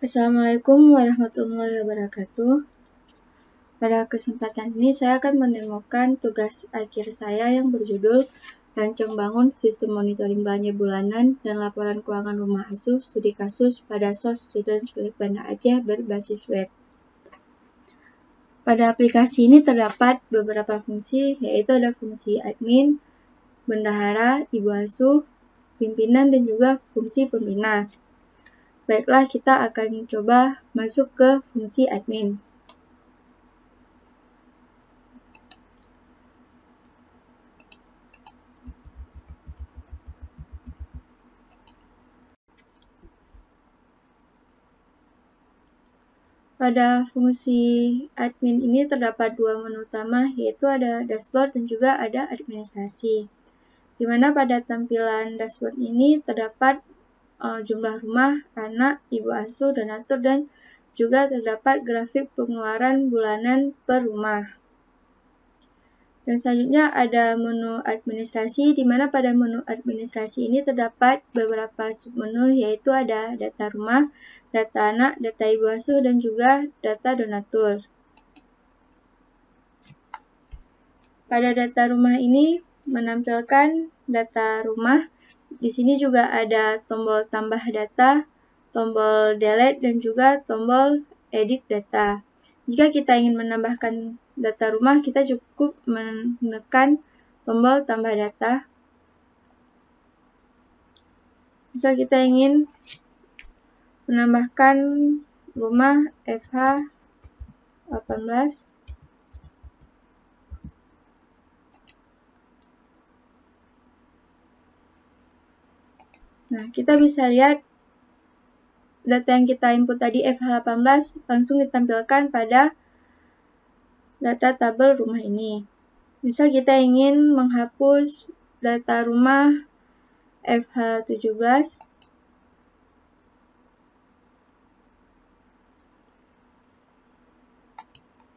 Assalamualaikum warahmatullahi wabarakatuh. Pada kesempatan ini saya akan mendemokan tugas akhir saya yang berjudul Rancang Bangun Sistem Monitoring Belanja Bulanan dan Laporan Keuangan Rumah Asuh Studi Kasus pada SOS Students milik Banda Aceh berbasis web. Pada aplikasi ini terdapat beberapa fungsi, yaitu ada fungsi admin, bendahara, ibu asuh, pimpinan, dan juga fungsi pembina. Baiklah, kita akan coba masuk ke fungsi admin. Pada fungsi admin ini terdapat dua menu utama, yaitu ada dashboard dan juga ada administrasi. Di mana pada tampilan dashboard ini terdapat jumlah rumah, anak, ibu asuh, donatur, dan juga terdapat grafik pengeluaran bulanan per rumah. Dan selanjutnya ada menu administrasi, di mana pada menu administrasi ini terdapat beberapa submenu, yaitu ada data rumah, data anak, data ibu asuh, dan juga data donatur. Pada data rumah ini menampilkan data rumah. Di sini juga ada tombol tambah data, tombol delete, dan juga tombol edit data. Jika kita ingin menambahkan data rumah, kita cukup menekan tombol tambah data. Misal kita ingin menambahkan rumah FH 18. Nah, kita bisa lihat data yang kita input tadi FH18 langsung ditampilkan pada data tabel rumah ini. Misal kita ingin menghapus data rumah FH17.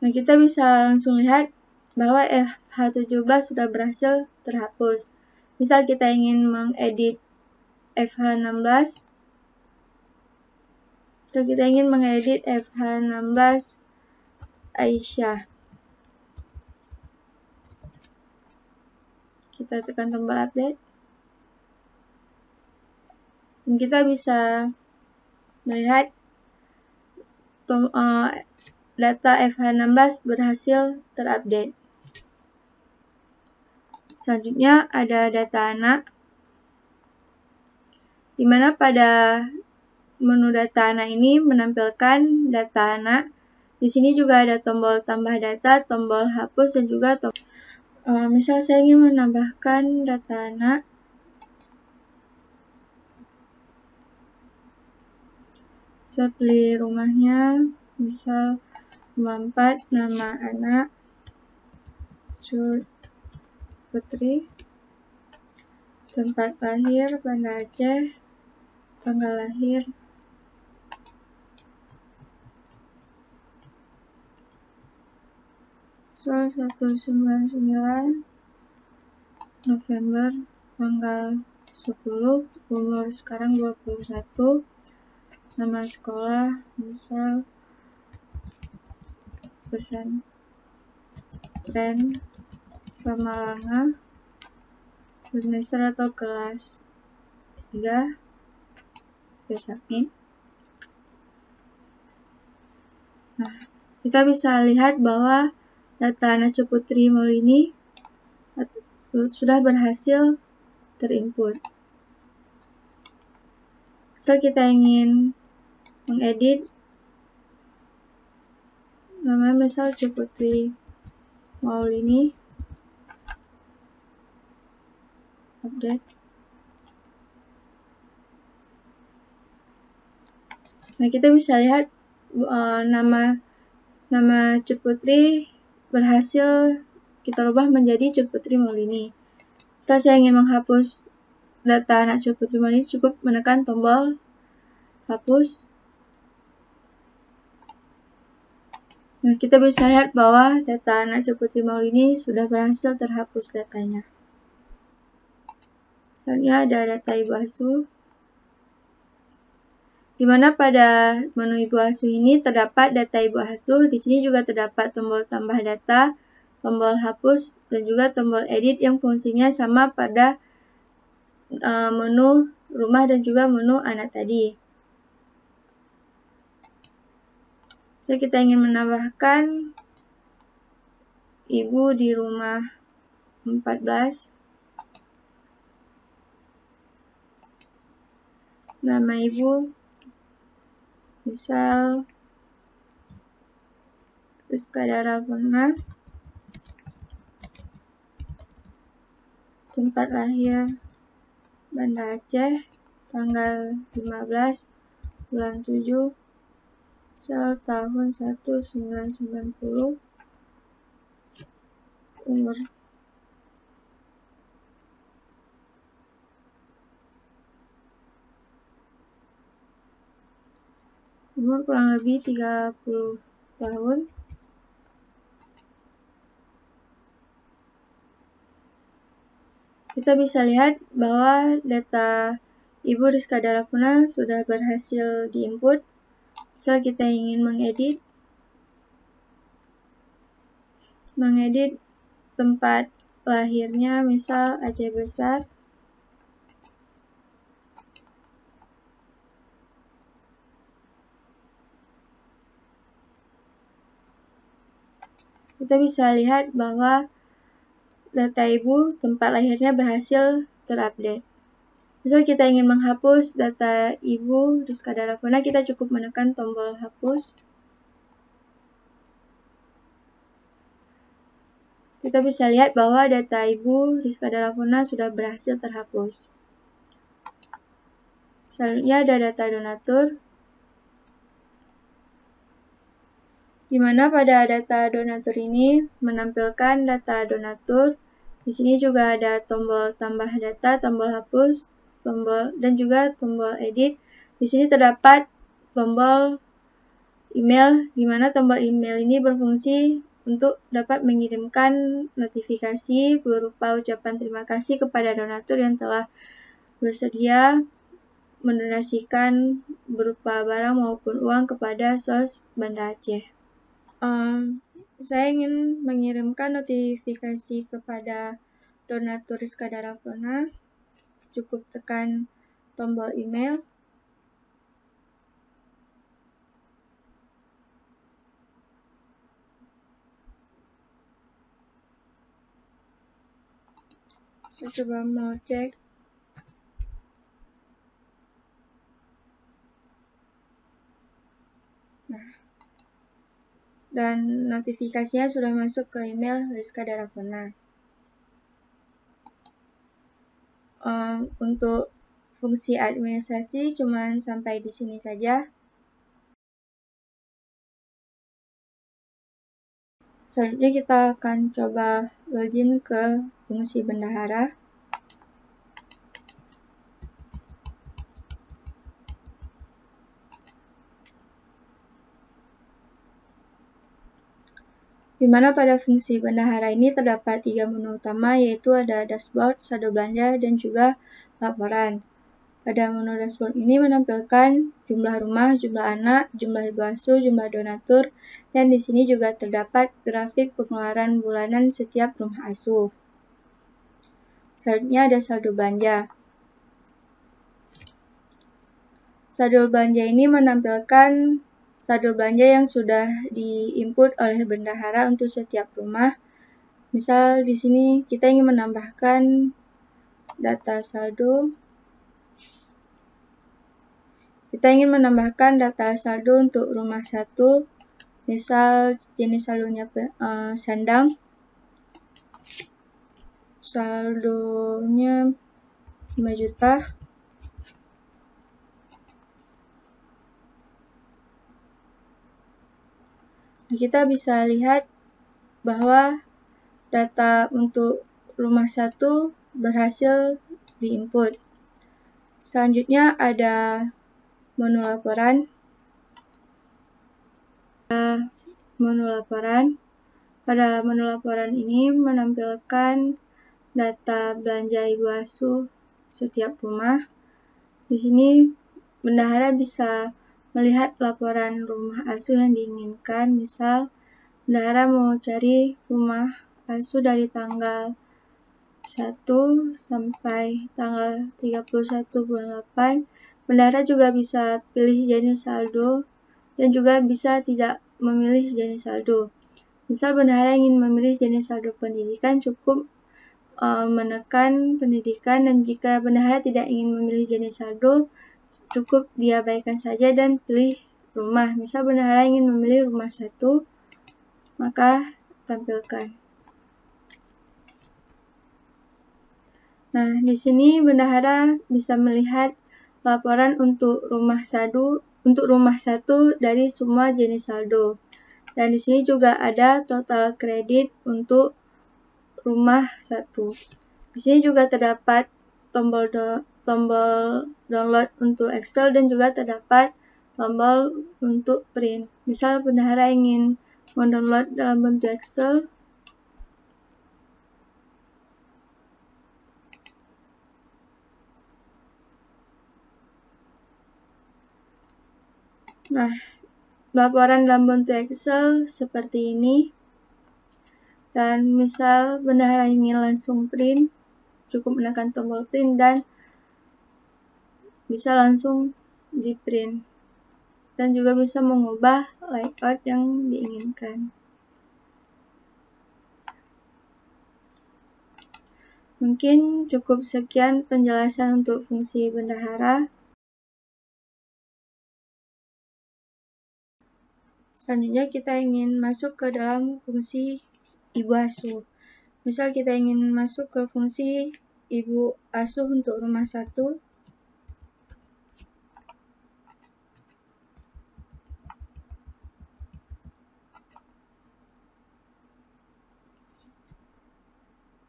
Nah, kita bisa langsung lihat bahwa FH17 sudah berhasil terhapus. Misal kita ingin mengedit FH16. Misal kita ingin mengedit FH16 Aisyah. Kita tekan tombol update. Dan kita bisa melihat data FH16 berhasil terupdate. Selanjutnya ada data anak, di mana pada menu data anak ini menampilkan data anak. Di sini juga ada tombol tambah data, tombol hapus, dan juga tombol misal saya ingin menambahkan data anak. Saya pilih rumahnya, misal rumah 4, nama anak Putri, tempat lahir Banda Aceh, tanggal lahir So 199 November, tanggal 10, umur sekarang 21, nama sekolah misal pesantren Samalanga, semester atau kelas 3, submit. Nah, kita bisa lihat bahwa data anak Putri Maulini sudah berhasil terinput. Misal kita ingin mengedit nama misal Putri Maulini, update. Nah, kita bisa lihat nama Putri berhasil kita rubah menjadi Putri Maulini. Misal saya ingin menghapus data anak Putri Maulini, cukup menekan tombol hapus. Nah, kita bisa lihat bahwa data anak Putri Maulini sudah berhasil terhapus datanya. Selanjutnya ada data ibu asuh. di mana pada menu ibu asuh ini terdapat data ibu asuh. Di sini juga terdapat tombol tambah data, tombol hapus, dan juga tombol edit yang fungsinya sama pada menu rumah dan juga menu anak tadi. So, kita ingin menambahkan ibu di rumah 14. Nama ibu misal Rizka Darapona, tempat lahir Banda Aceh, tanggal 15 bulan 7 misal tahun 1990, umur kurang lebih 30 tahun. Kita bisa lihat bahwa data Ibu Rizka Darapona sudah berhasil diinput. Misal kita ingin mengedit tempat lahirnya, misal Aceh Besar. Kita bisa lihat bahwa data ibu tempat lahirnya berhasil terupdate. Misal kita ingin menghapus data ibu Rizka Darapona, kita cukup menekan tombol hapus. Kita bisa lihat bahwa data ibu Rizka Darapona sudah berhasil terhapus. Selanjutnya ada data donatur, di mana pada data donatur ini menampilkan data donatur. Di sini juga ada tombol tambah data, tombol hapus, tombol dan juga tombol edit. Di sini terdapat tombol email, di mana tombol email ini berfungsi untuk dapat mengirimkan notifikasi berupa ucapan terima kasih kepada donatur yang telah bersedia mendonasikan berupa barang maupun uang kepada SOS Banda Aceh. Saya ingin mengirimkan notifikasi kepada donatur Rizka Darapona. Cukup tekan tombol email. Saya coba mau cek. Dan notifikasinya sudah masuk ke email Rizka Darapona. Untuk fungsi administrasi cuma sampai di sini saja. Selanjutnya kita akan coba login ke fungsi bendahara. Di mana pada fungsi bendahara ini terdapat 3 menu utama, yaitu ada dashboard, saldo belanja, dan juga laporan. Pada menu dashboard ini menampilkan jumlah rumah, jumlah anak, jumlah ibu asuh, jumlah donatur, dan di sini juga terdapat grafik pengeluaran bulanan setiap rumah asuh. Selanjutnya ada saldo belanja. Saldo belanja ini menampilkan saldo belanja yang sudah diinput oleh bendahara untuk setiap rumah. Misal di sini kita ingin menambahkan data saldo. Kita ingin menambahkan data saldo untuk rumah 1. Misal jenis saldonya sandang. Saldonya 5 juta. Kita bisa lihat bahwa data untuk rumah 1 berhasil diinput. Selanjutnya ada menu laporan. Pada menu laporan ini menampilkan data belanja ibu asuh setiap rumah. Di sini bendahara bisa melihat laporan rumah asuh yang diinginkan. Misal, bendahara mau cari rumah asuh dari tanggal 1 sampai tanggal 31 bulan 8. Bendahara juga bisa pilih jenis saldo dan juga bisa tidak memilih jenis saldo. Misal bendahara ingin memilih jenis saldo pendidikan, cukup menekan pendidikan, dan jika bendahara tidak ingin memilih jenis saldo, cukup diabaikan saja dan pilih rumah. Misal bendahara ingin memilih rumah 1, maka tampilkan. Nah, di sini bendahara bisa melihat laporan untuk rumah 1 dari semua jenis saldo. Dan di sini juga ada total kredit untuk rumah 1. Di sini juga terdapat tombol download untuk Excel dan juga terdapat tombol untuk print. Misal bendahara ingin mendownload dalam bentuk Excel, nah, laporan dalam bentuk Excel seperti ini. Dan misal bendahara ingin langsung print, cukup menekan tombol print dan bisa langsung di print. Dan juga bisa mengubah layout yang diinginkan. Mungkin cukup sekian penjelasan untuk fungsi bendahara. Selanjutnya kita ingin masuk ke dalam fungsi ibu asuh. Misal kita ingin masuk ke fungsi ibu asuh untuk rumah 1.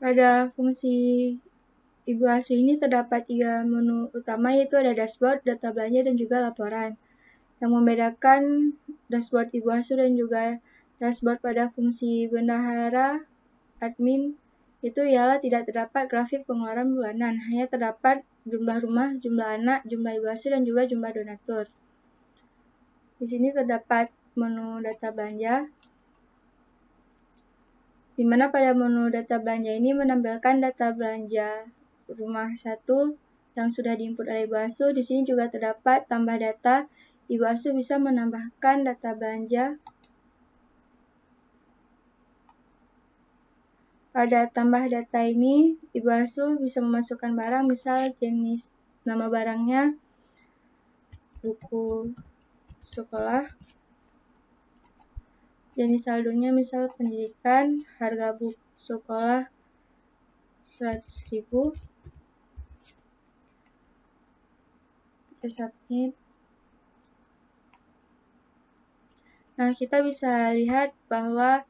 Pada fungsi ibu asuh ini terdapat 3 menu utama, yaitu ada dashboard, data belanja, dan juga laporan. Yang membedakan dashboard ibu asuh dan juga dashboard pada fungsi bendahara admin itu ialah tidak terdapat grafik pengeluaran bulanan, hanya terdapat jumlah rumah, jumlah anak, jumlah ibu asuh, dan juga jumlah donatur. Di sini terdapat menu data belanja, di mana pada menu data belanja ini menampilkan data belanja rumah 1 yang sudah diinput oleh ibu asuh. Di sini juga terdapat tambah data. Ibu asuh bisa menambahkan data belanja. Pada tambah data ini, ibu asuh bisa memasukkan barang, misal jenis nama barangnya buku sekolah, jenis saldonya misal pendidikan, harga buku sekolah 100.000. Kita submit. Nah, kita bisa lihat bahwa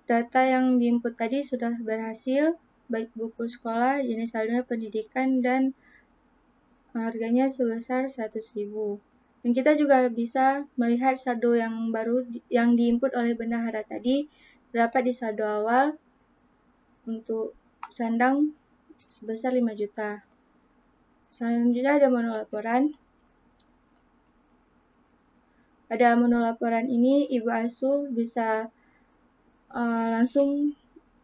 data yang diinput tadi sudah berhasil, baik buku sekolah, jenis saldonya pendidikan, dan harganya sebesar 100.000. Dan kita juga bisa melihat saldo yang baru yang diinput oleh bendahara tadi terdapat di saldo awal untuk sandang sebesar 5 juta. Selanjutnya ada menu laporan. Pada menu laporan ini, ibu asuh bisa langsung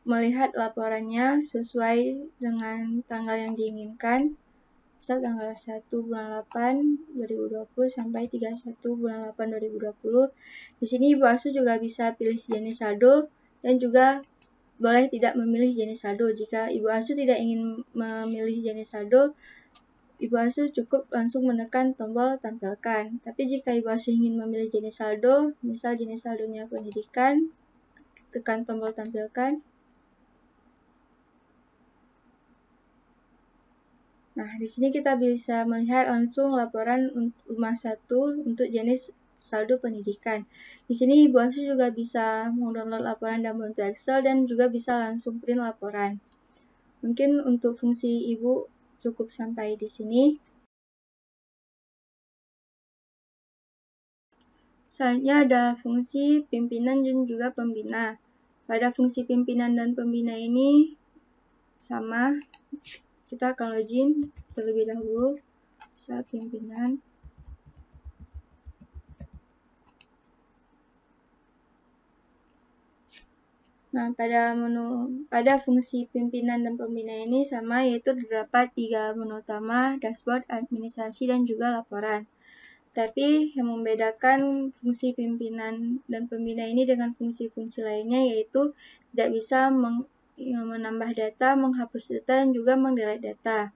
melihat laporannya sesuai dengan tanggal yang diinginkan. Misal tanggal 1 bulan 8 2020 sampai 31 bulan 8 2020. Di sini ibu asuh juga bisa pilih jenis saldo dan juga boleh tidak memilih jenis saldo. Jika ibu asuh tidak ingin memilih jenis saldo, ibu asuh cukup langsung menekan tombol tampilkan. Tapi jika ibu asuh ingin memilih jenis saldo, misal jenis saldonya pendidikan, tekan tombol tampilkan. Nah, di sini kita bisa melihat langsung laporan untuk rumah 1 untuk jenis saldo pendidikan. Di sini ibu asuh juga bisa mendownload laporan dalam bentuk Excel dan juga bisa langsung print laporan. Mungkin untuk fungsi ibu cukup sampai di sini. Selanjutnya ada fungsi pimpinan dan juga pembina. Pada fungsi pimpinan dan pembina ini sama. Kita akan login terlebih dahulu. Di misal pimpinan. Nah, pada fungsi pimpinan dan pembina ini sama, yaitu terdapat 3 menu utama, dashboard, administrasi, dan juga laporan. Tapi yang membedakan fungsi pimpinan dan pembina ini dengan fungsi-fungsi lainnya, yaitu tidak bisa menambah data, menghapus data, dan juga mendelete data.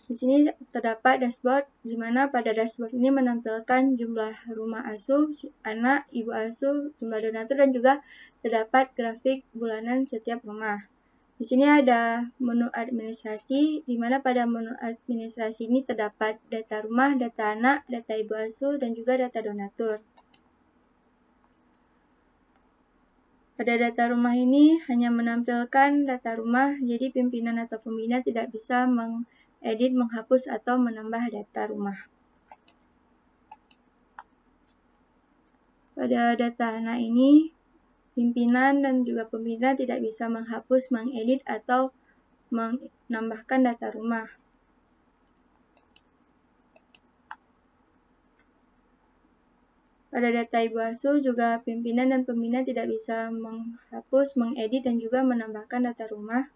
Di sini terdapat dashboard, di mana pada dashboard ini menampilkan jumlah rumah asuh, anak, ibu asuh, jumlah donatur, dan juga terdapat grafik bulanan setiap rumah. Di sini ada menu administrasi, di mana pada menu administrasi ini terdapat data rumah, data anak, data ibu asuh, dan juga data donatur. Pada data rumah ini hanya menampilkan data rumah, jadi pimpinan atau pembina tidak bisa mengedit, menghapus, atau menambah data rumah. Pada data anak ini, pimpinan dan juga pembina tidak bisa menghapus, mengedit, atau menambahkan data rumah. Pada data ibu asuh juga pimpinan dan pembina tidak bisa menghapus, mengedit, dan juga menambahkan data rumah.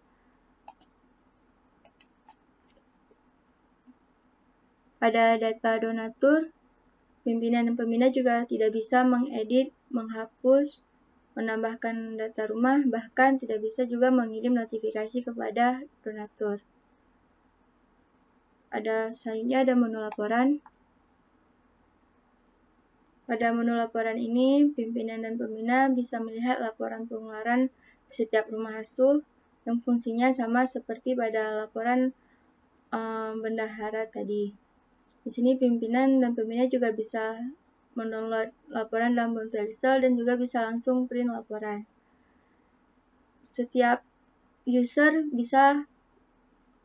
Pada data donatur, pimpinan dan pembina juga tidak bisa mengedit, menghapus, menambahkan data rumah, bahkan tidak bisa juga mengirim notifikasi kepada donatur. Selanjutnya ada menu laporan. Pada menu laporan ini, pimpinan dan pembina bisa melihat laporan pengeluaran setiap rumah asuh yang fungsinya sama seperti pada laporan bendahara tadi. Di sini pimpinan dan pembina juga bisa mendownload laporan dalam bentuk Excel dan juga bisa langsung print laporan. Setiap user bisa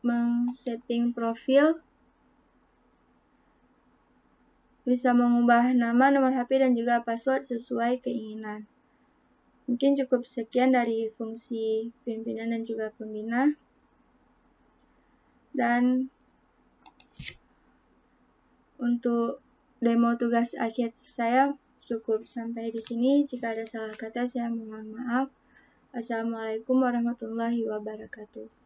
men-setting profil, bisa mengubah nama, nomor HP, dan juga password sesuai keinginan. Mungkin cukup sekian dari fungsi pimpinan dan juga pembina. Dan untuk demo tugas akhir saya cukup sampai di sini. Jika ada salah kata, saya mohon maaf. Assalamualaikum warahmatullahi wabarakatuh.